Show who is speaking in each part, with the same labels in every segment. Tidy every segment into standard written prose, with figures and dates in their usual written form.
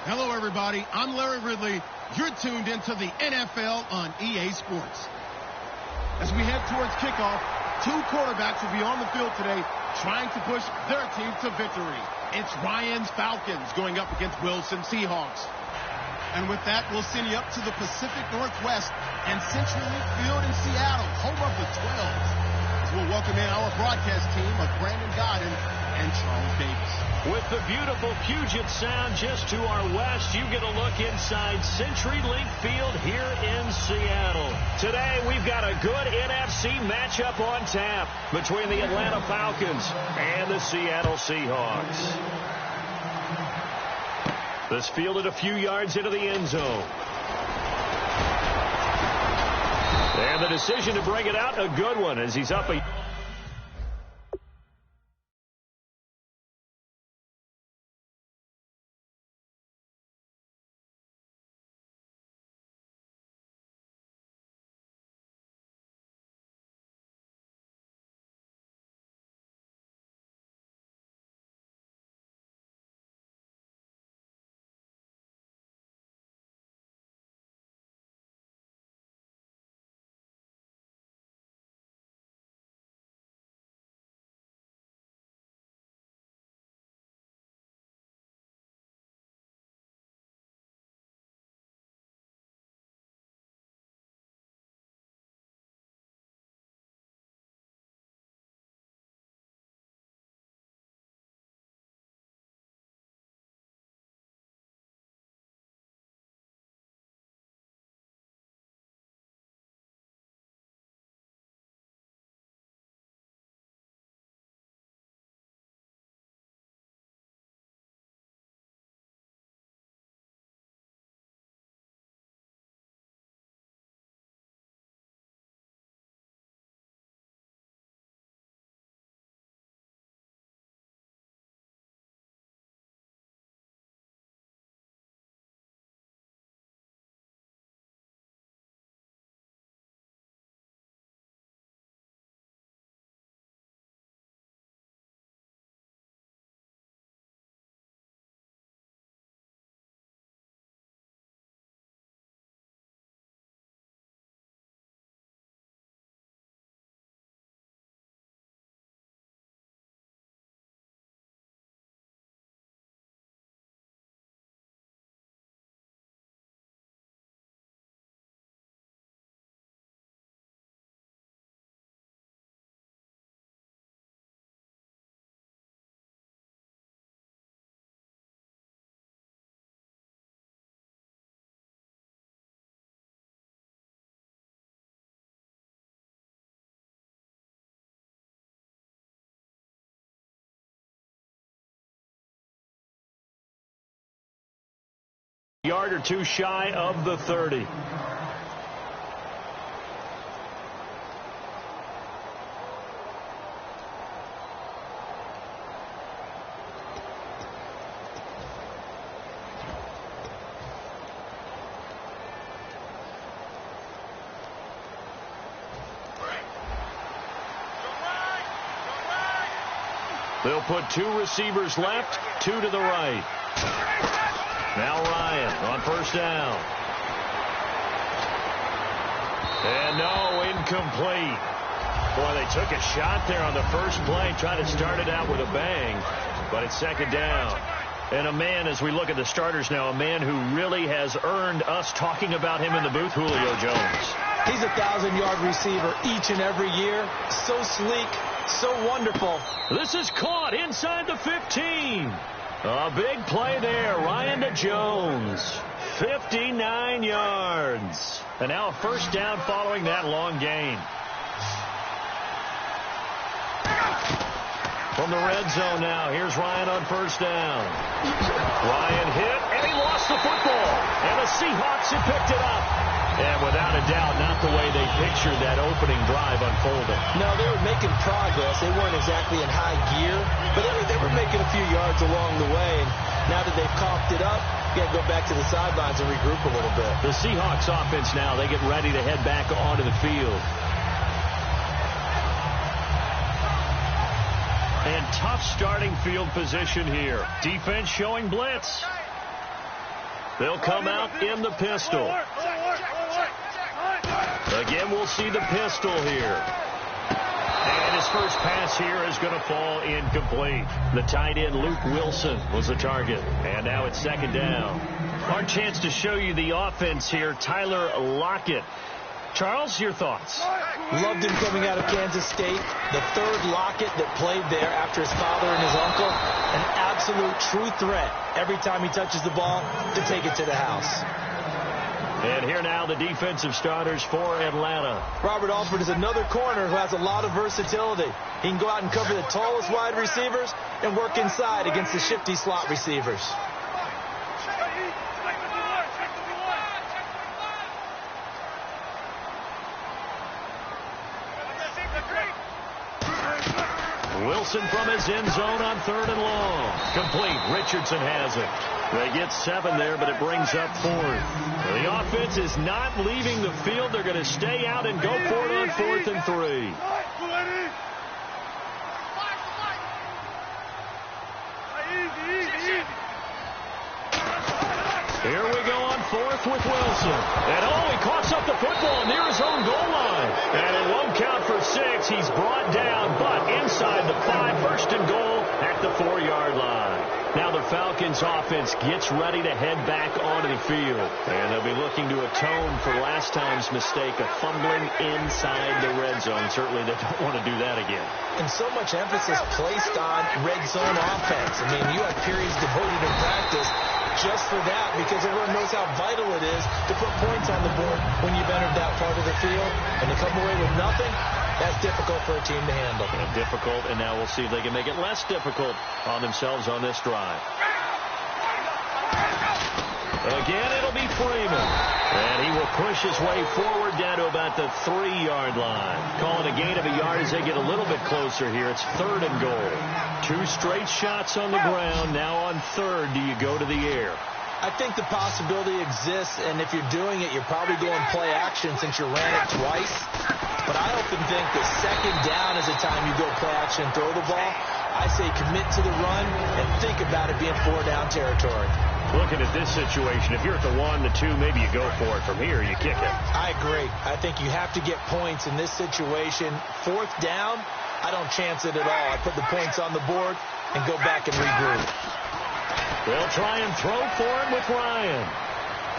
Speaker 1: Hello, everybody. I'm Larry Ridley. You're tuned into the NFL on EA Sports. As we head towards kickoff, two quarterbacks will be on the field today trying to push their team to victory. It's Ryan's Falcons going up against Wilson's Seahawks. And with that, we'll send you up to the Pacific Northwest and CenturyLink Field in Seattle, home of the 12s. As we'll welcome in our broadcast team of Brandon Godden and Charles Davis.
Speaker 2: With the beautiful Puget Sound just to our west, you get a look inside CenturyLink Field here in Seattle. Today, we've got a good NFC matchup on tap between the Atlanta Falcons and the Seattle Seahawks. This fielded a few yards into the end zone. And the decision to bring it out, a good one, as he's up a... yard or two shy of the 30. They'll put two receivers left, two to the right. Now Ryan on first down. And no, incomplete. Boy, they took a shot there on the first play, trying to start it out with a bang, but it's second down. And a man, as we look at the starters now, a man who really has earned us talking about him in the booth, Julio Jones.
Speaker 3: He's a 1,000-yard receiver each and every year. So sleek, so wonderful.
Speaker 2: This is caught inside the 15. A big play there. Ryan to Jones. 59 yards. And now a first down following that long gain. From the red zone now, here's Ryan on first down. Ryan hit, and he lost the football. And the Seahawks have picked it up. And without a doubt, not the way they pictured that opening drive unfolding.
Speaker 3: No, they were making progress. They weren't exactly in high gear, but they were making a few yards along the way. And now that they've coughed it up, you got to go back to the sidelines and regroup a little bit.
Speaker 2: The Seahawks offense now, they get ready to head back onto the field. And tough starting field position here. Defense showing blitz. They'll come out in the pistol. Again, we'll see the pistol here. And his first pass here is going to fall incomplete. The tight end, Luke Wilson, was the target. And now it's second down. Our chance to show you the offense here, Tyler Lockett. Charles, your thoughts?
Speaker 3: Loved him coming out of Kansas State. The third Lockett that played there after his father and his uncle. An absolute true threat every time he touches the ball to take it to the house.
Speaker 2: And here now the defensive starters for Atlanta.
Speaker 3: Robert Alford is another corner who has a lot of versatility. He can go out and cover the tallest wide receivers and work inside against the shifty slot receivers.
Speaker 2: Wilson from his end zone on 3rd and long. Complete. Richardson has it. They get 7 there, but it brings up 4th. The offense is not leaving the field. They're going to stay out and go for it on 4th and 3. Here we go on 4th with Wilson. And he coughs up the football near his own goal line. And it won't count for 6. He's brought down, but inside the 5, 1st and goal at the 4-yard line. Now the Falcons offense gets ready to head back onto the field. And they'll be looking to atone for last time's mistake of fumbling inside the red zone. Certainly they don't want to do that again.
Speaker 3: And so much emphasis placed on red zone offense. I mean, you have periods devoted in practice just for that, because everyone knows how vital it is to put points on the board when you've entered that part of the field. And to come away with nothing, that's difficult for a team to handle.
Speaker 2: Difficult, and now we'll see if they can make it less difficult on themselves on this drive. Again, it'll be Freeman. And he will push his way forward down to about the 3-yard line. Calling a gain of a yard as they get a little bit closer here. It's 3rd and goal. 2 straight shots on the ground. Now on 3rd, do you go to the air?
Speaker 3: I think the possibility exists, and if you're doing it, you're probably going play action since you ran it twice. But I often think that 2nd down is the time you go play action and throw the ball. I say commit to the run and think about it being 4-down territory.
Speaker 2: Looking at this situation, if you're at the 1, the 2, maybe you go for it. From here, you kick it.
Speaker 3: I agree. I think you have to get points in this situation. 4th down, I don't chance it at all. I put the points on the board and go back and regroup.
Speaker 2: They'll try and throw for him with Ryan.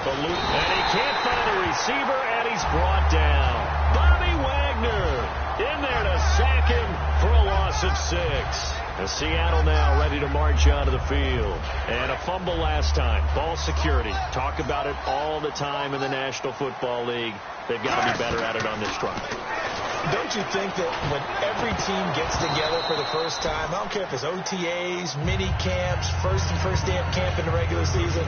Speaker 2: And he can't find a receiver, and he's brought down. Bobby Wagner in there to sack him for a loss of 6. And Seattle now ready to march onto the field. And a fumble last time. Ball security. Talk about it all the time in the National Football League. They've got to be better at it on this drive.
Speaker 3: Don't you think that when every team gets together for the first time, I don't care if it's OTAs, mini camps, first day of camp in the regular season,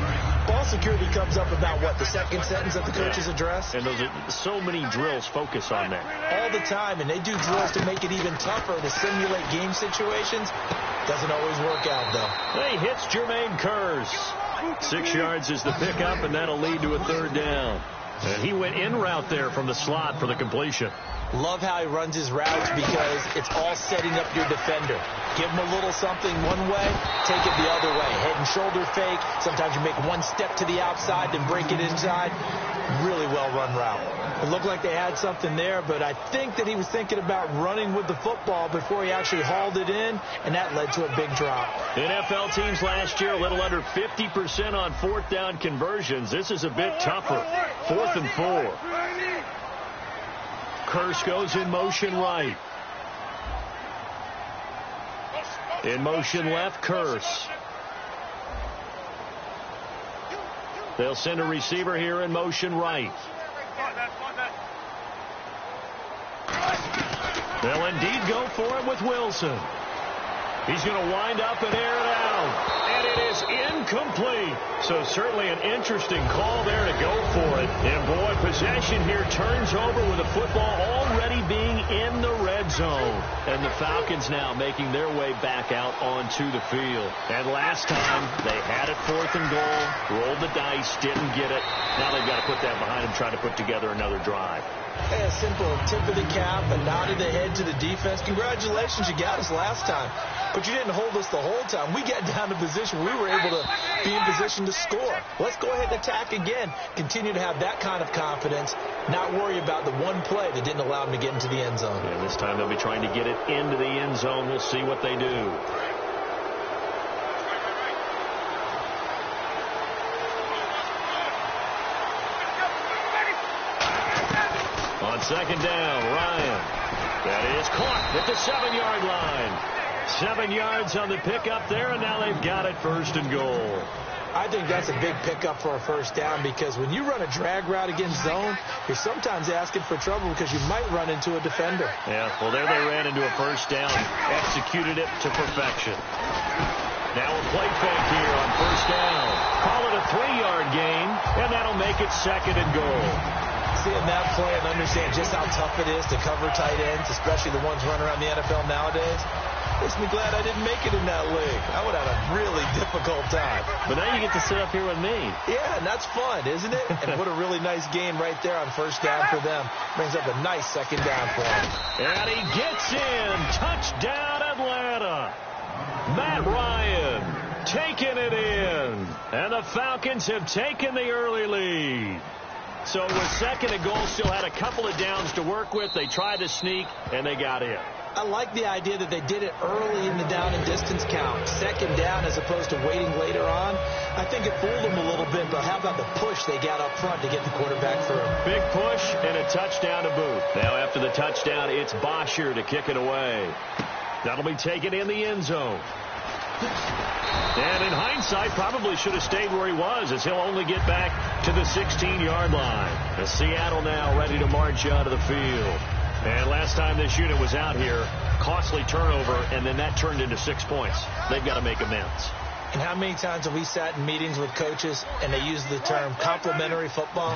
Speaker 3: ball security comes up about, what, the 2nd sentence of the coach's address?
Speaker 2: And those are so many drills focus on that.
Speaker 3: All the time, and they do drills to make it even tougher to simulate game situations. Doesn't always work out, though.
Speaker 2: He hits Jermaine Kearse. 6 yards is the pickup, and that'll lead to a 3rd down. And he went in route there from the slot for the completion.
Speaker 3: Love how he runs his routes because it's all setting up your defender. Give him a little something one way, take it the other way. Head and shoulder fake. Sometimes you make one step to the outside, then break it inside. Really well-run route. It looked like they had something there, but I think that he was thinking about running with the football before he actually hauled it in, and that led to a big drop.
Speaker 2: NFL teams last year a little under 50% on 4th down conversions. This is a bit tougher. 4th and 4. Kearse goes in motion right. In motion left, Kearse. They'll send a receiver here in motion right. They'll indeed go for it with Wilson. He's going to wind up and air it out. And it is incomplete. So certainly an interesting call there to go for it. And boy, possession here turns over with the football already being in the red zone. And the Falcons now making their way back out onto the field. And last time they had it 4th and goal, rolled the dice, didn't get it. Now they've got to put that behind them, try to put together another drive.
Speaker 3: Hey, a simple tip of the cap, a nod of the head to the defense. Congratulations, you got us last time. But you didn't hold us the whole time. We got down to position. We were able to be in position to score. Let's go ahead and attack again. Continue to have that kind of confidence. Not worry about the one play that didn't allow them to get into the end zone.
Speaker 2: And this time they'll be trying to get it into the end zone. We'll see what they do. On second down, Ryan. That is caught at the 7-yard line. 7 yards on the pickup there, and now they've got it first and goal.
Speaker 3: I think that's a big pickup for a first down, because when you run a drag route against zone, you're sometimes asking for trouble because you might run into a defender.
Speaker 2: Yeah, well, there they ran into a first down, executed it to perfection. Now a play fake here on first down. Call it a 3-yard gain, and that'll make it second and goal.
Speaker 3: Seeing that play and understand just how tough it is to cover tight ends, especially the ones running around the NFL nowadays, makes me glad I didn't make it in that league. I would have a really difficult time.
Speaker 2: But now you get to sit up here with me.
Speaker 3: Yeah, and that's fun, isn't it? And what a really nice gain right there on first down for them. Brings up a nice second down for him.
Speaker 2: And he gets in. Touchdown, Atlanta. Matt Ryan taking it in. And the Falcons have taken the early lead. So with second and goal, still had a couple of downs to work with. They tried to sneak, and they got in.
Speaker 3: I like the idea that they did it early in the down and distance count. Second down as opposed to waiting later on. I think it fooled them a little bit, but how about the push they got up front to get the quarterback through?
Speaker 2: Big push and a touchdown to boot. Now after the touchdown, it's Bosher to kick it away. That'll be taken in the end zone. And in hindsight, probably should have stayed where he was, as he'll only get back to the 16-yard line. As Seattle now ready to march out of the field. And last time this unit was out here, costly turnover, and then that turned into 6 points. They've got to make amends.
Speaker 3: And how many times have we sat in meetings with coaches and they use the term complementary football?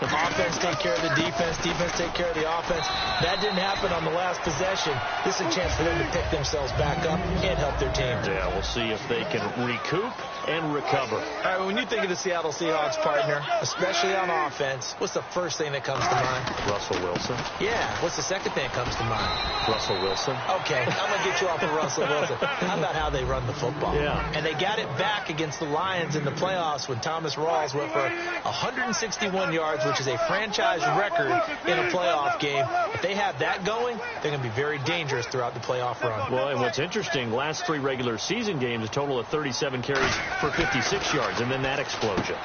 Speaker 3: Offense take care of the defense, defense take care of the offense. That didn't happen on the last possession. This is a chance for them to pick themselves back up and help their team.
Speaker 2: Yeah, we'll see if they can recoup and recover.
Speaker 3: All right, when you think of the Seattle Seahawks, partner, especially on offense, what's the first thing that comes to mind?
Speaker 2: Russell Wilson.
Speaker 3: Yeah, what's the second thing that comes to mind?
Speaker 2: Russell Wilson.
Speaker 3: Okay, I'm going to get you off of Russell Wilson. How about how they run the football?
Speaker 2: Yeah.
Speaker 3: And they got it back against the Lions in the playoffs when Thomas Rawls went for 161 yards, which is a franchise record in a playoff game. If they have that going, they're going to be very dangerous throughout the playoff run.
Speaker 2: Well, and what's interesting, last 3 regular season games, a total of 37 carries for 56 yards, and then that explosion.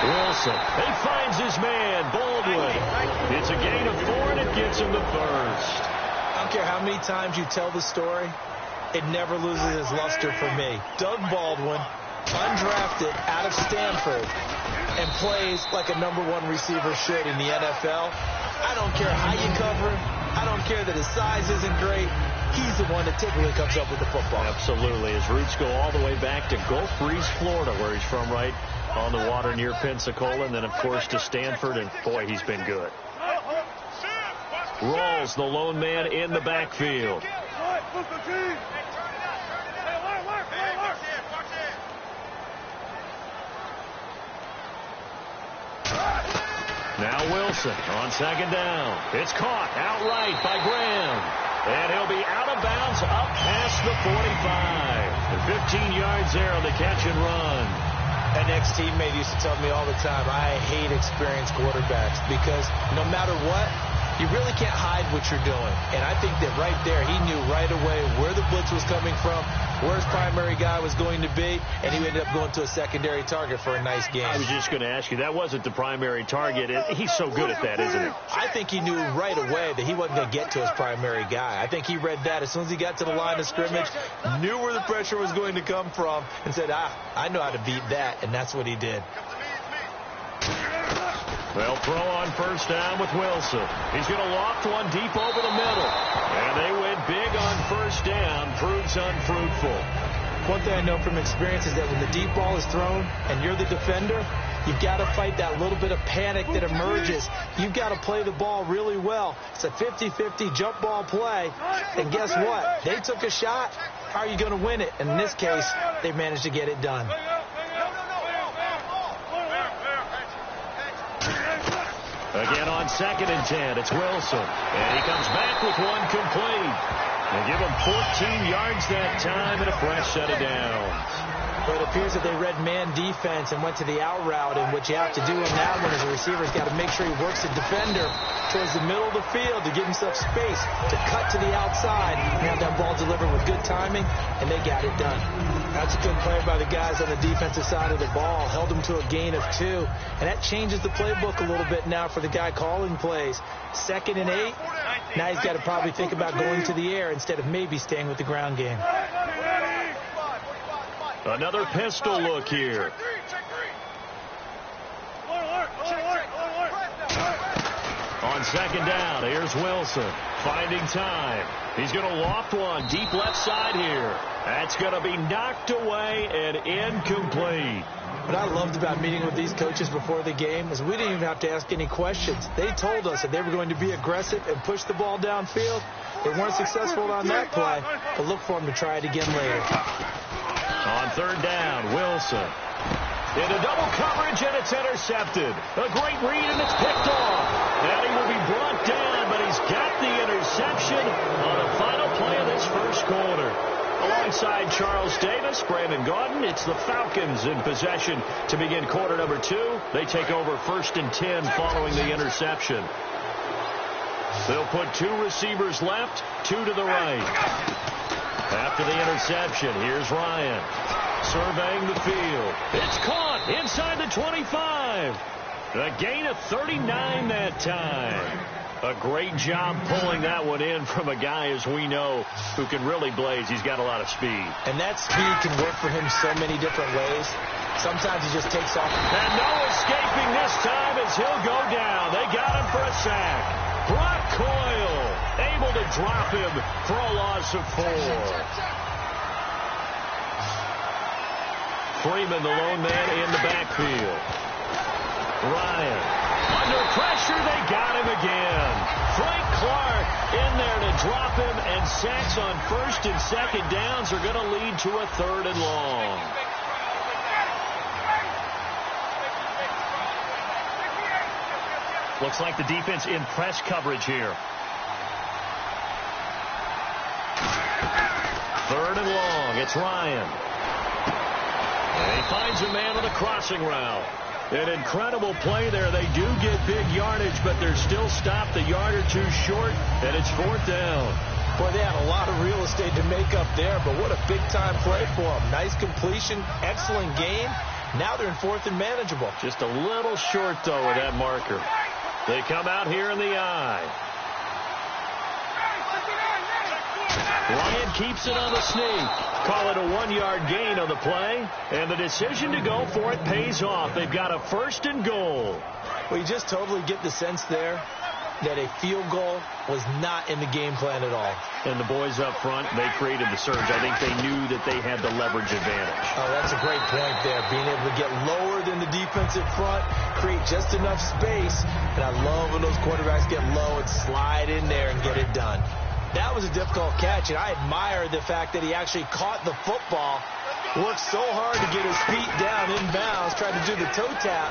Speaker 2: Wilson, he finds his man, Baldwin. It's a gain of 4, and it gets him the first.
Speaker 3: I don't care how many times you tell the story, it never loses its luster for me. Doug Baldwin, undrafted out of Stanford, and plays like a #1 receiver should in the NFL. I don't care how you cover him. I don't care that his size isn't great. He's the one that typically comes up with the football.
Speaker 2: Absolutely. His roots go all the way back to Gulf Breeze, Florida, where he's from, right on the water near Pensacola, and then, of course, to Stanford, and, boy, he's been good. Rawls, the lone man in the backfield. Now Wilson on second down. It's caught outright by Graham. And he'll be out of bounds up past the 45. And 15 yards there on the catch and run.
Speaker 3: An ex-teammate used to tell me all the time, I hate experienced quarterbacks because no matter what, you really can't hide what you're doing. And I think that right there, he knew right away where the blitz was coming from, where his primary guy was going to be, and he ended up going to a secondary target for a nice game.
Speaker 2: I was just going to ask you, that wasn't the primary target. He's so good at that, isn't he?
Speaker 3: I think he knew right away that he wasn't going to get to his primary guy. I think he read that as soon as he got to the line of scrimmage, knew where the pressure was going to come from, and said, I know how to beat that, and that's what he did.
Speaker 2: They'll throw on first down with Wilson. He's going to loft one deep over the middle. And they went big on first down. Proves unfruitful.
Speaker 3: One thing I know from experience is that when the deep ball is thrown and you're the defender, you've got to fight that little bit of panic that emerges. You've got to play the ball really well. It's a 50-50 jump ball play. And guess what? They took a shot. How are you going to win it? And in this case, they managed to get it done.
Speaker 2: Again on 2nd and 10, it's Wilson. And he comes back with one complete. They give him 14 yards that time and a fresh set of downs.
Speaker 3: But it appears that they read man defense and went to the out route, and what you have to do on that one is the receiver's got to make sure he works the defender towards the middle of the field to give himself space to cut to the outside and have that ball delivered with good timing, and they got it done. That's a good play by the guys on the defensive side of the ball. Held them to a gain of 2, and that changes the playbook a little bit now for the guy calling plays. 2nd and 8, now he's got to probably think about going to the air instead of maybe staying with the ground game.
Speaker 2: Another pistol look here. On 2nd down, here's Wilson. Finding time. He's going to loft one deep left side here. That's going to be knocked away and incomplete.
Speaker 3: What I loved about meeting with these coaches before the game is we didn't even have to ask any questions. They told us that they were going to be aggressive and push the ball downfield. They weren't successful on that play, but look for them to try it again later.
Speaker 2: On 3rd down, Wilson. Into double coverage, and it's intercepted. A great read, and it's picked off. And he will be brought down, but he's got the interception on the final play of this first quarter. Alongside Charles Davis, Brandon Gaudin, it's the Falcons in possession to begin quarter number 2. They take over 1st and 10 following the interception. They'll put 2 receivers left, 2 to the right. After the interception, here's Ryan surveying the field. It's caught inside the 25. A gain of 39 that time. A great job pulling that one in from a guy, as we know, who can really blaze. He's got a lot of speed.
Speaker 3: And that speed can work for him so many different ways. Sometimes he just takes off.
Speaker 2: And no escaping this time as he'll go down. They got him for a sack. Brock Coyle able to drop him for a loss of 4. Freeman, the lone man in the backfield. Ryan, under pressure, they got him again. Frank Clark in there to drop him, and sacks on 1st and 2nd downs are going to lead to a 3rd and long. Looks like the defense in press coverage here. 3rd and long. It's Ryan. And he finds a man on the crossing route. An incredible play there. They do get big yardage, but they're still stopped a yard or 2 short, and it's 4th down.
Speaker 3: Boy, they had a lot of real estate to make up there, but what a big-time play for them. Nice completion, excellent game. Now they're in 4th and manageable.
Speaker 2: Just a little short, though, with that marker. They come out here in the eye. Ryan keeps it on the sneak. Call it a 1-yard gain on the play, and the decision to go for it pays off. They've got a 1st and goal.
Speaker 3: Well, you just totally get the sense there that a field goal was not in the game plan at all.
Speaker 2: And the boys up front, they created the surge. I think they knew that they had the leverage advantage.
Speaker 3: Oh, that's a great point there. Being able to get lower than the defensive front, create just enough space. And I love when those quarterbacks get low and slide in there and get it done. That was a difficult catch, and I admire the fact that he actually caught the football, worked so hard to get his feet down inbounds, tried to do the toe tap.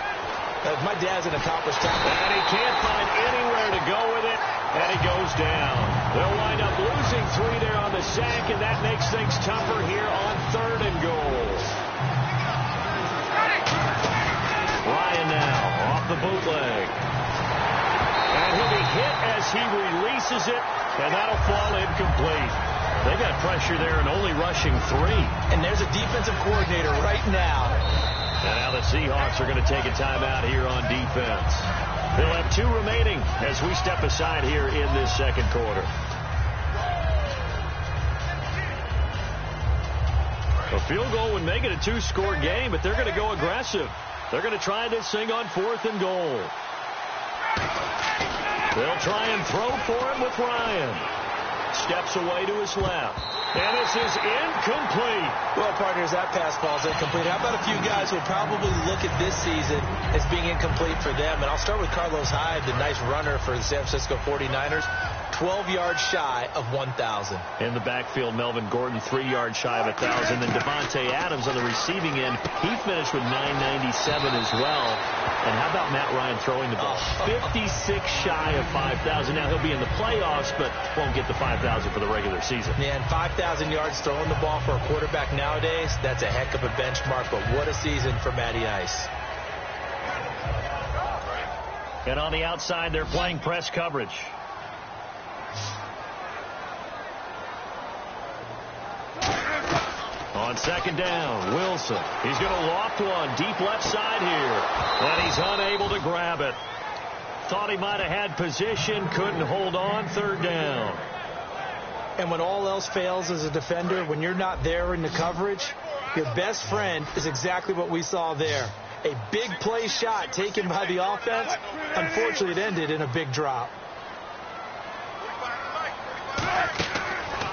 Speaker 3: My dad's an accomplished tackler.
Speaker 2: And he can't find anywhere to go with it, and he goes down. They'll wind up losing 3 there on the sack, and that makes things tougher here on 3rd and goal. Ryan now off the bootleg. And he'll be hit as he releases it, and that'll fall incomplete. They got pressure there and only rushing 3.
Speaker 3: And there's a defensive coordinator right now.
Speaker 2: And now the Seahawks are going to take a timeout here on defense. They'll have 2 remaining as we step aside here in this 2nd quarter. A field goal would make it a 2-score game, but they're going to go aggressive. They're going to try this thing on 4th and goal. They'll try and throw for him with Ryan. Steps away to his left. And this is incomplete.
Speaker 3: Well, partners, that pass ball's incomplete. How about a few guys who will probably look at this season as being incomplete for them? And I'll start with Carlos Hyde, the nice runner for the San Francisco 49ers. 12 yards shy of 1,000.
Speaker 2: In the backfield, Melvin Gordon, 3 yards shy of 1,000. Then Devontae Adams on the receiving end, he finished with 997 as well. And how about Matt Ryan throwing the ball? 56 shy of 5,000. Now, he'll be in the playoffs, but won't get the 5,000 for the regular season.
Speaker 3: Yeah, and 5,000 yards throwing the ball for a quarterback nowadays, that's a heck of a benchmark. But what a season for Matty Ice.
Speaker 2: And on the outside, they're playing press coverage. On second down, Wilson. He's going to loft one deep left side here. And he's unable to grab it. Thought he might have had position, couldn't hold on. Third down.
Speaker 3: And when all else fails as a defender, when you're not there in the coverage, your best friend is exactly what we saw there. A big play shot taken by the offense. Unfortunately, it ended in a big drop.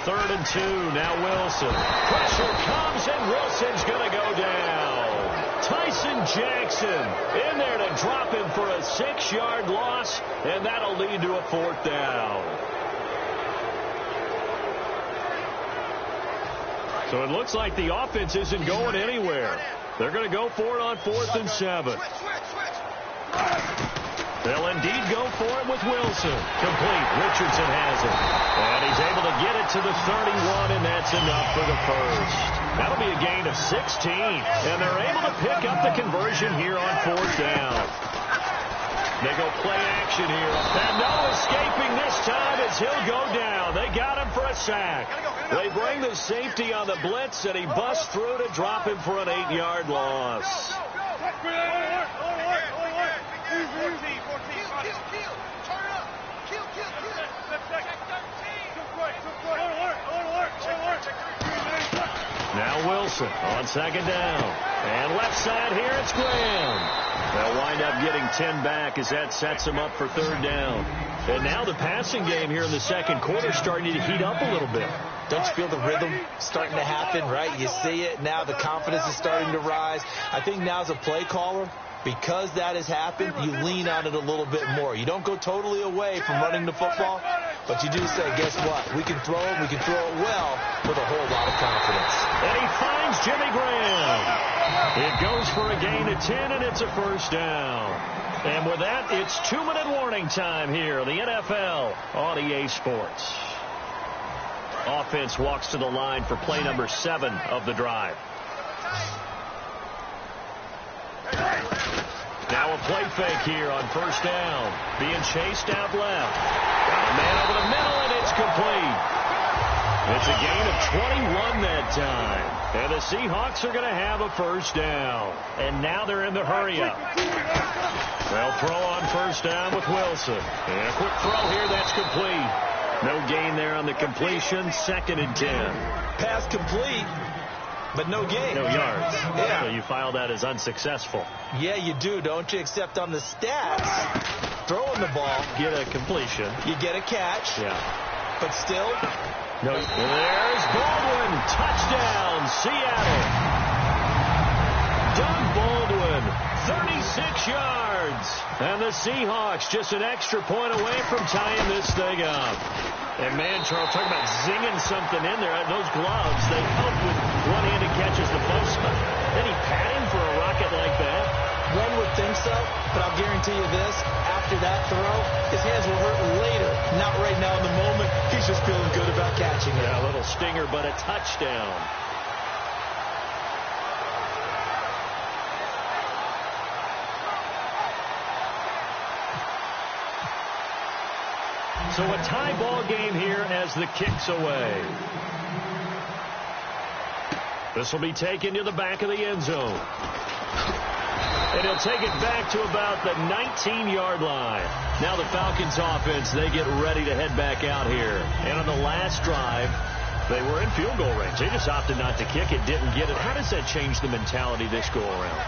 Speaker 2: 3rd and 2. Now Wilson. Pressure comes, and Wilson's going to go down. Tyson Jackson in there to drop him for a 6-yard loss, and that'll lead to a 4th down. So it looks like the offense isn't going anywhere. They're going to go for it on 4th and 7. They'll indeed go for it with Wilson. Complete. Richardson has it. And he's able to get it to the 31, and that's enough for the first. That'll be a gain of 16. And they're able to pick up the conversion here on 4th down. They go play action here. And no escaping this time as he'll go down. They got him for a sack. They bring the safety on the blitz, and he busts through to drop him for an 8-yard loss. Now Wilson on second down. And left side here, it's Graham. They'll wind up getting 10 back as that sets them up for 3rd down. And now the passing game here in the second quarter starting to heat up a little bit.
Speaker 3: Don't you feel the rhythm starting to happen, right? You see it now. The confidence is starting to rise. I think now as a play caller, because that has happened, you lean on it a little bit more. You don't go totally away from running the football, but you do say, guess what? We can throw it. We can throw it well with a whole lot of confidence.
Speaker 2: And he finds Jimmy Graham. It goes for a gain of 10, and it's a 1st down. And with that, it's 2-minute warning time here in the NFL on EA Sports. Offense walks to the line for play number 7 of the drive. Now a play fake here on 1st down. Being chased out left. Got a man over the middle, and it's complete. It's a gain of 21 that time. And the Seahawks are going to have a 1st down. And now they're in the hurry-up. They'll throw on 1st down with Wilson. And a quick throw here, that's complete. No gain there on the completion. 2nd and 10.
Speaker 3: Pass complete, but no gain.
Speaker 2: No yards.
Speaker 3: Yeah.
Speaker 2: So you file that as unsuccessful.
Speaker 3: Yeah, you do, don't you? Except on the stats, throwing the ball,
Speaker 2: Get a completion.
Speaker 3: you get a catch,
Speaker 2: Yeah.
Speaker 3: but still.
Speaker 2: No. There's Baldwin. Touchdown, Seattle. Doug Baldwin, 36 yards. And the Seahawks just an extra point away from tying this thing up. And, man, Charles, talking about zinging something in there. Those gloves, they help with one-handed catches the postman. Any padding for a rocket like that?
Speaker 3: One would think so, but I'll guarantee you this. After that throw, his hands will hurt later. Not right now in the moment. He's just feeling good about catching it.
Speaker 2: Yeah, a little stinger, but a touchdown. So a tie ball game here as the kick's away. This will be taken to the back of the end zone. And he'll take it back to about the 19-yard line. Now the Falcons offense, they get ready to head back out here. And on the last drive, they were in field goal range. They just opted not to kick it, didn't get it. How does that change the mentality this go around?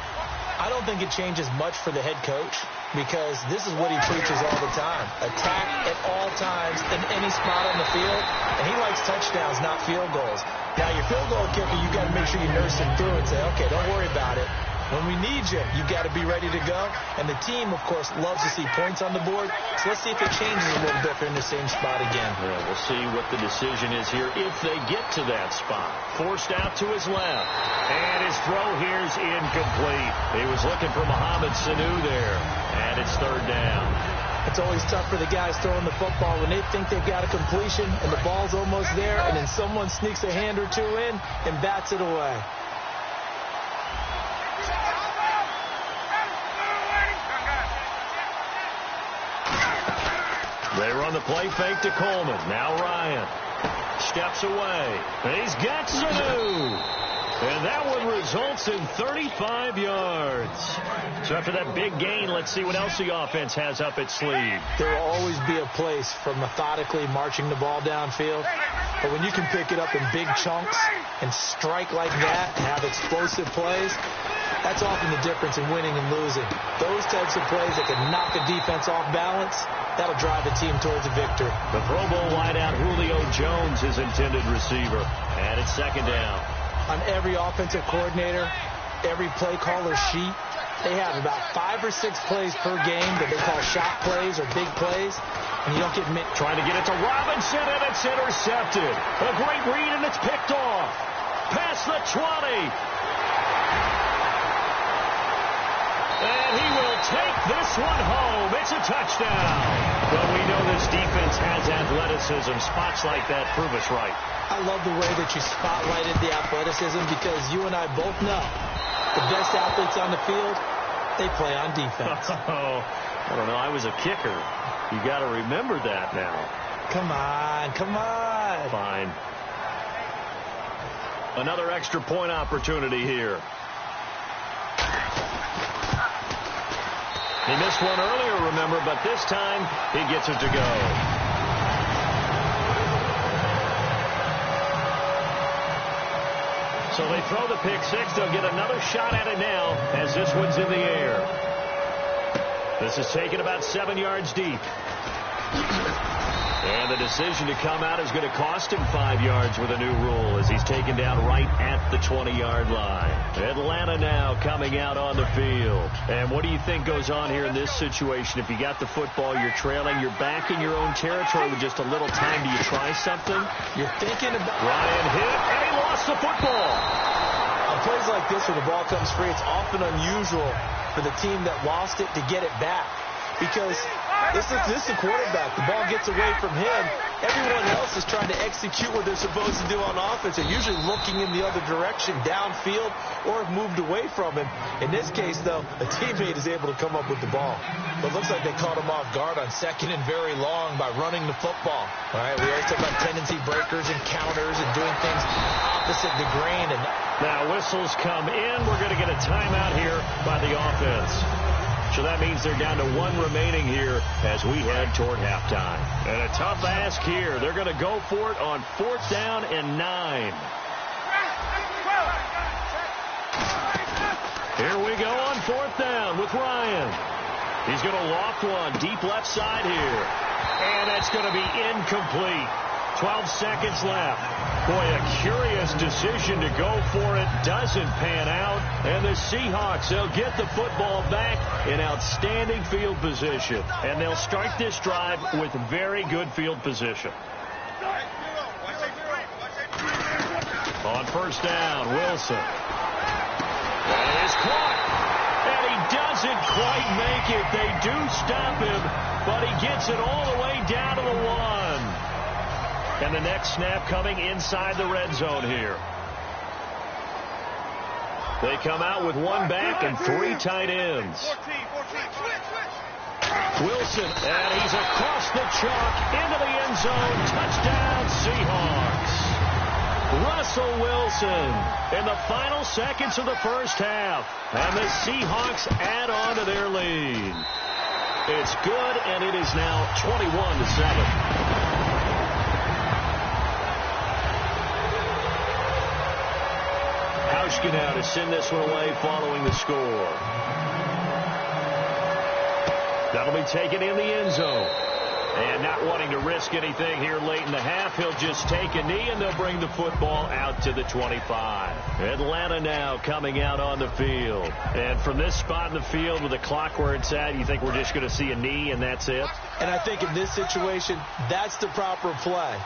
Speaker 3: I don't think it changes much for the head coach because this is what he preaches all the time. Attack at all times in any spot on the field. And he likes touchdowns, not field goals. Now, your field goal kicker, you got to make sure you nurse him through and say, okay, don't worry about it. When we need you, you got to be ready to go. And the team, of course, loves to see points on the board. So let's see if it changes a little bit if they're in the same spot again.
Speaker 2: Yeah, we'll see what the decision is here if they get to that spot. Forced out to his left. And his throw here is incomplete. He was looking for Mohamed Sanu there. And it's third down.
Speaker 3: It's always tough for the guys throwing the football when they think they've got a completion and the ball's almost there, and then someone sneaks a hand or two in and bats it away.
Speaker 2: They run the play fake to Coleman. Now Ryan steps away. He's got Sanu. And that one results in 35 yards. So after that big gain, let's see what else the offense has up its sleeve.
Speaker 3: There will always be a place for methodically marching the ball downfield. But when you can pick it up in big chunks and strike like that and have explosive plays, that's often the difference in winning and losing. Those types of plays that can knock a defense off balance, that'll drive a team towards a victory.
Speaker 2: The Pro Bowl wideout Julio Jones is intended receiver. And it's second down.
Speaker 3: On every offensive coordinator, every play caller sheet, they have about 5 or 6 plays per game that they call shot plays or big plays, and you don't get
Speaker 2: trying to get it to Robinson, and it's intercepted. A great read, and it's picked off. Past the 20. And he will take this one home. It's a touchdown. But we know this defense has athleticism. Spots like that prove us right.
Speaker 3: I love the way that you spotlighted the athleticism because you and I both know the best athletes on the field, they play on defense.
Speaker 2: Oh, I don't know. I was a kicker. You got to remember that now.
Speaker 3: Come on, come on.
Speaker 2: Fine. Another extra point opportunity here. He missed one earlier, remember, but this time he gets it to go. So they throw the pick six. They'll get another shot at it now as this one's in the air. This is taken about 7 yards deep. And the decision to come out is going to cost him 5 yards with a new rule as he's taken down right at the 20-yard line. Atlanta now coming out on the field. And what do you think goes on here in this situation? If you got the football, you're trailing, you're back in your own territory with just a little time. Do you try something?
Speaker 3: You're thinking about...
Speaker 2: Ryan hit, and he lost the football.
Speaker 3: On plays like this where the ball comes free, it's often unusual for the team that lost it to get it back. Because this is the quarterback. The ball gets away from him. Everyone else is trying to execute what they're supposed to do on offense. They're usually looking in the other direction, downfield, or have moved away from him. In this case, though, a teammate is able to come up with the ball. But it looks like they caught him off guard on second and very long by running the football. All right, we always talk about tendency breakers and counters and doing things opposite the grain. And
Speaker 2: now whistles come in. We're going to get a timeout here by the offense. So that means they're down to 1 remaining here as we head toward halftime. And a tough ask here. They're going to go for it on 4th down and 9. Here we go on 4th down with Ryan. He's going to loft one deep left side here. And that's going to be incomplete. 12 seconds left. Boy, a curious decision to go for it. Doesn't pan out. And the Seahawks, they'll get the football back in outstanding field position. And they'll start this drive with very good field position. On 1st down, Wilson. That is caught. And he doesn't quite make it. They do stop him, but he gets it all the way down to the 1. And the next snap coming inside the red zone here. They come out with 1 back and 3 tight ends. Wilson, and he's across the chalk into the end zone. Touchdown, Seahawks. Russell Wilson in the final seconds of the first half. And the Seahawks add on to their lead. It's good, and it is now 21-7. Now to send this one away following the score. That'll be taken in the end zone. And not wanting to risk anything here late in the half, he'll just take a knee, and they'll bring the football out to the 25. Atlanta now coming out on the field. And from this spot in the field with the clock where it's at, you think we're just going to see a knee and that's it?
Speaker 3: And I think in this situation, that's the proper play.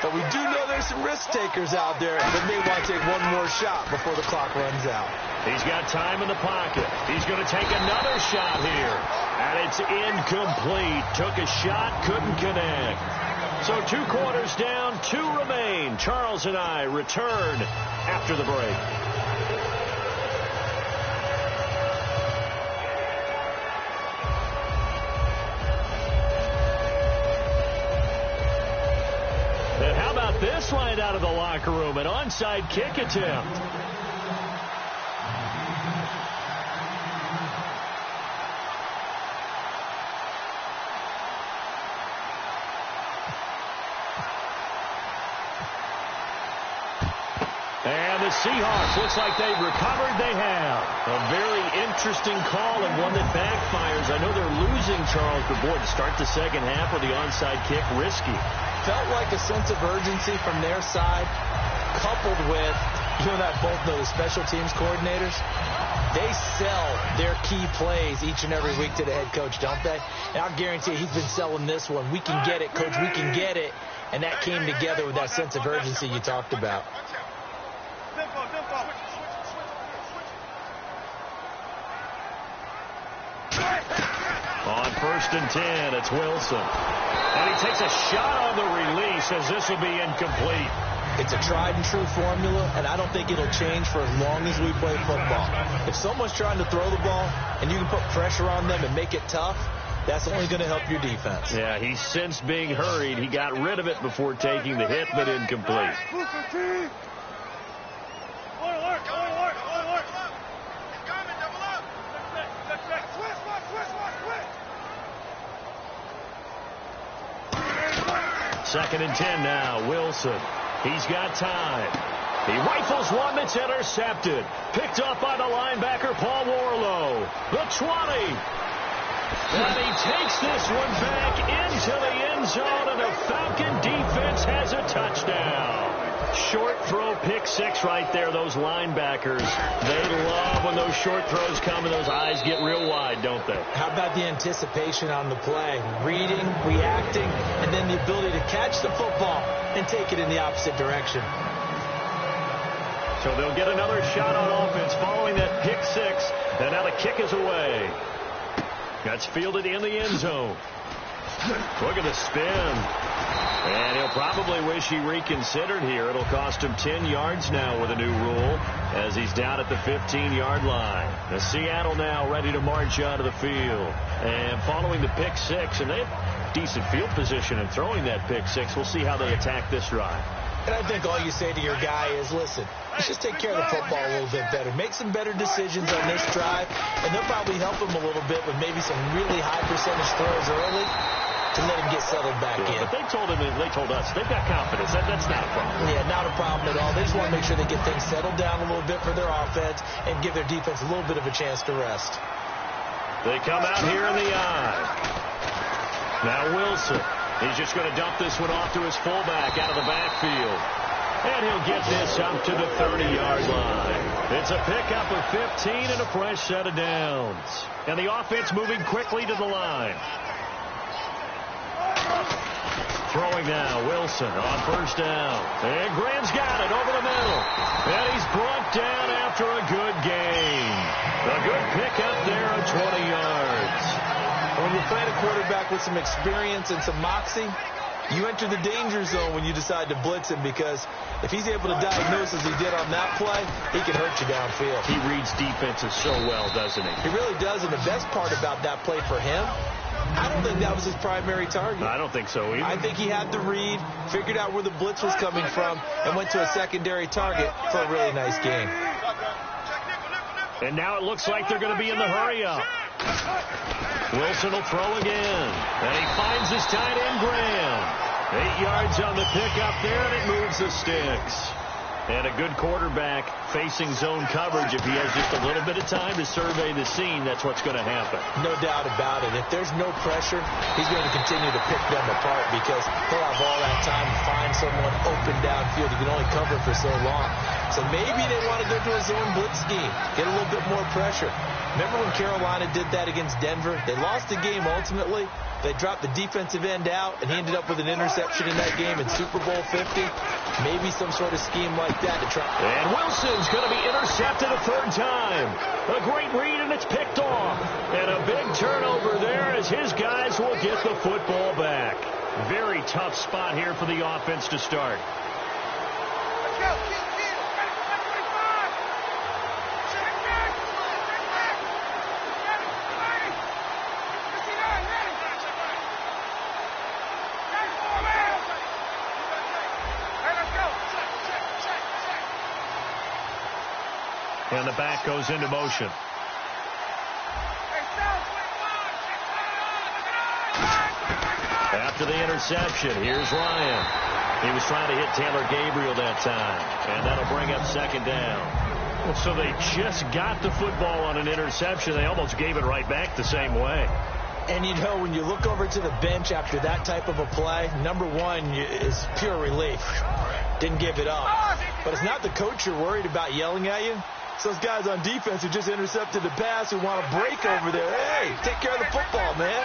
Speaker 3: But we do know there's some risk takers out there that may want to take one more shot before the clock runs out.
Speaker 2: He's got time in the pocket. He's going to take another shot here. And it's incomplete. Took a shot, couldn't connect. So 2 quarters down, 2 remain. Charles and I return after the break. And how about this line out of the locker room? An onside kick attempt. And the Seahawks, looks like they've recovered. They have. A very interesting call and one that backfires. I know they're losing, Charles, but boy, to start the second half with the onside kick, risky.
Speaker 3: Felt like a sense of urgency from their side, coupled with, that both know the special teams coordinators, they sell their key plays each and every week to the head coach, don't they? And I'll guarantee he's been selling this one. We can get it, coach, we can get it. And that came together with that sense of urgency you talked about.
Speaker 2: On 1st and 10, it's Wilson. And he takes a shot on the release as this will be incomplete.
Speaker 3: It's a tried-and-true formula, and I don't think it'll change for as long as we play football. If someone's trying to throw the ball and you can put pressure on them and make it tough, that's only going to help your defense.
Speaker 2: Yeah, he's since being hurried. He got rid of it before taking the hit, but incomplete. Second and 10 now. Wilson. He's got time. He rifles one that's intercepted. Picked up by the linebacker, Paul Warlow. The 20. And he takes this one back into the end zone, and the Falcon defense has a touchdown. Short throw, pick 6 right there. Those linebackers, they love when those short throws come and those eyes get real wide, don't they?
Speaker 3: How about the anticipation on the play? Reading, reacting, and then the ability to catch the football and take it in the opposite direction.
Speaker 2: So they'll get another shot on offense following that pick 6, and now the kick is away. That's fielded in the end zone. Look at the spin. And he'll probably wish he reconsidered here. It'll cost him 10 yards now with a new rule as he's down at the 15-yard line. The Seattle now ready to march out of the field. And following the pick 6, and they have decent field position in throwing that pick 6. We'll see how they attack this drive.
Speaker 3: And I think all you say to your guy is, listen, let's just take care of the football a little bit better. Make some better decisions on this drive, and they'll probably help him a little bit with maybe some really high percentage throws early to let him get settled back in.
Speaker 2: But they told us, they've got confidence. That's not a problem.
Speaker 3: Yeah, not a problem at all. They just want to make sure they get things settled down a little bit for their offense and give their defense a little bit of a chance to rest.
Speaker 2: They come out here in the eye. Now Wilson. He's just going to dump this one off to his fullback out of the backfield. And he'll get this up to the 30-yard line. It's a pickup of 15 and a fresh set of downs. And the offense moving quickly to the line. Throwing now, Wilson on 1st down. And Graham's got it over the middle. And he's brought down after a good gain. A good pickup there of 20 yards.
Speaker 3: When you're playing a quarterback with some experience and some moxie, you enter the danger zone when you decide to blitz him, because if he's able to diagnose as he did on that play, he can hurt you downfield.
Speaker 2: He reads defenses so well, doesn't he?
Speaker 3: He really does, and the best part about that play for him, I don't think that was his primary target.
Speaker 2: I don't think so either.
Speaker 3: I think he had the read, figured out where the blitz was coming from, and went to a secondary target for a really nice gain.
Speaker 2: And now it looks like they're going to be in the hurry-up. Wilson will throw again. And he finds his tight end, Graham. 8 yards on the pickup there, and it moves the sticks. And a good quarterback facing zone coverage. If he has just a little bit of time to survey the scene, that's what's going to happen.
Speaker 3: No doubt about it. If there's no pressure, he's going to continue to pick them apart because he'll have all that time to find someone open downfield. He can only cover for so long. So maybe they want to go to a zone blitz scheme, get a little bit more pressure. Remember when Carolina did that against Denver? They lost the game ultimately. They dropped the defensive end out, and he ended up with an interception in that game in Super Bowl 50. Maybe some sort of scheme like that to try.
Speaker 2: And Wilson's going to be intercepted a third time. A great read, and it's picked off. And a big turnover there as his guys will get the football back. Very tough spot here for the offense to start.
Speaker 4: Let's go.
Speaker 2: And the back goes into motion. After the interception, here's Ryan. He was trying to hit Taylor Gabriel that time. And that'll bring up second down. Well, so they just got the football on an interception. They almost gave it right back the same way.
Speaker 3: And, you know, when you look over to the bench after that type of a play, number one is pure relief. Didn't give it up. But it's not the coach you're worried about yelling at you. It's those guys on defense who just intercepted the pass who want to break over there. Hey, take care of the football, man.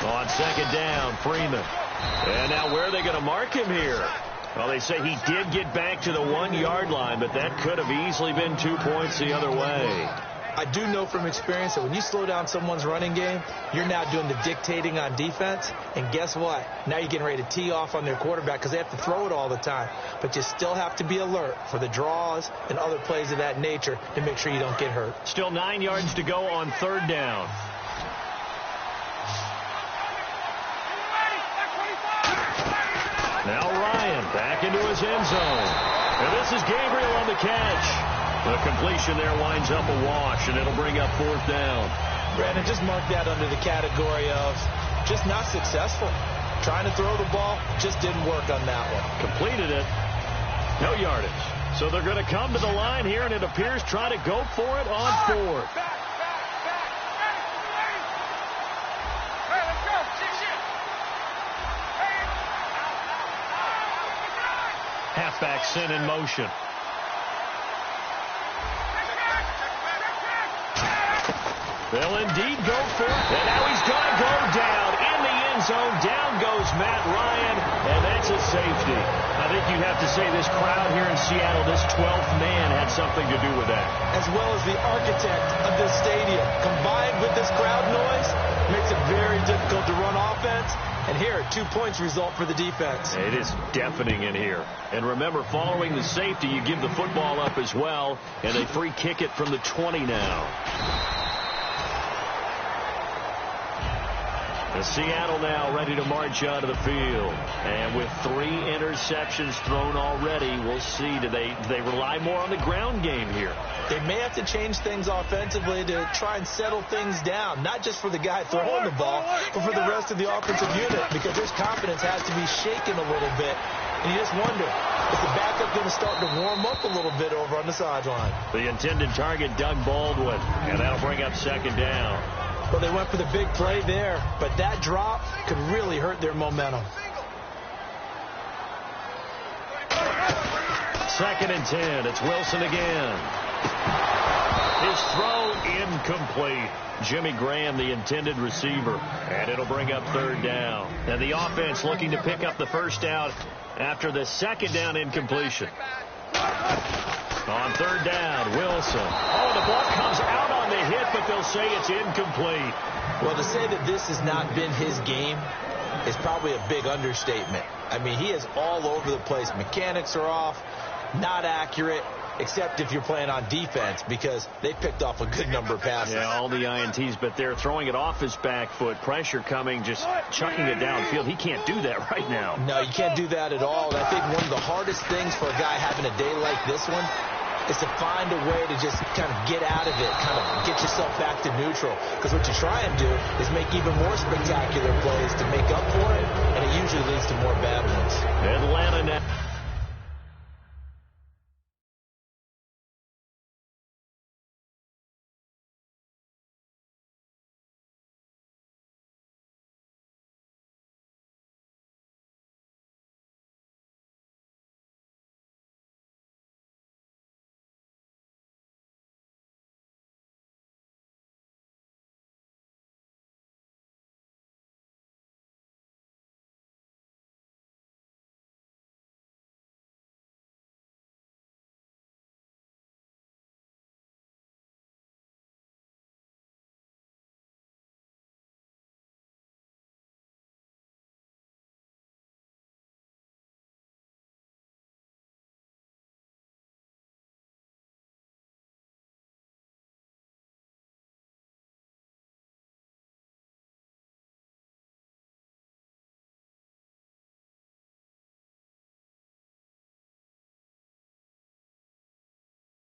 Speaker 2: On second down, Freeman. And now where are they going to mark him here? Well, they say he did get back to the 1-yard line, but that could have easily been 2 points the other way.
Speaker 3: I do know from experience that when you slow down someone's running game, you're now doing the dictating on defense. And guess what? Now you're getting ready to tee off on their quarterback because they have to throw it all the time. But you still have to be alert for the draws and other plays of that nature to make sure you don't get hurt.
Speaker 2: Still 9 yards to go on third down. Now Ryan back into his end zone. And this is Gabriel on the catch. The completion there winds up a wash, and it'll bring up fourth down.
Speaker 3: Brandon, just mark that under the category of just not successful. Trying to throw the ball, just didn't work on that one.
Speaker 2: Completed it. No yardage. So they're going to come to the line here, and it appears try to go for it on fourth. Halfback sent in motion. They'll indeed go for it. And now he's going to go down in the end zone. Down goes Matt Ryan, and that's a safety. I think you have to say this crowd here in Seattle, this 12th man had something to do with that.
Speaker 3: As well as the architect of this stadium. Combined with this crowd noise, makes it very difficult to run offense. And here, 2 points result for the defense.
Speaker 2: It is deafening in here. And remember, following the safety, you give the football up as well, and they free kick it from the 20 now. And Seattle now ready to march out of the field. And with 3 interceptions thrown already, we'll see. Do they rely more on the ground game here?
Speaker 3: They may have to change things offensively to try and settle things down. Not just for the guy throwing the ball, but for the rest of the offensive unit. Because his confidence has to be shaken a little bit. And you just wonder, is the backup going to start to warm up a little bit over on the sideline?
Speaker 2: The intended target, Doug Baldwin. And that'll bring up second down.
Speaker 3: Well, they went for the big play there, but that drop could really hurt their momentum.
Speaker 2: Second and 10. It's Wilson again. His throw incomplete. Jimmy Graham, the intended receiver. And it'll bring up third down. And the offense looking to pick up the first down after the second down incompletion. On third down, Wilson. Oh, the ball comes out on the hit, but they'll say it's incomplete.
Speaker 3: Well, to say that this has not been his game is probably a big understatement. I mean, he is all over the place. Mechanics are off, not accurate, except if you're playing on defense, because they picked off a good number of passes.
Speaker 2: Yeah, all the INTs, but they're throwing it off his back foot. Pressure coming, just chucking it downfield. He can't do that right now.
Speaker 3: No, you can't do that at all. And I think one of the hardest things for a guy having a day like this one is to find a way to just kind of get out of it, kind of get yourself back to neutral. Because what you try and do is make even more spectacular plays to make up for it, and it usually leads to more bad ones.
Speaker 2: Atlanta now.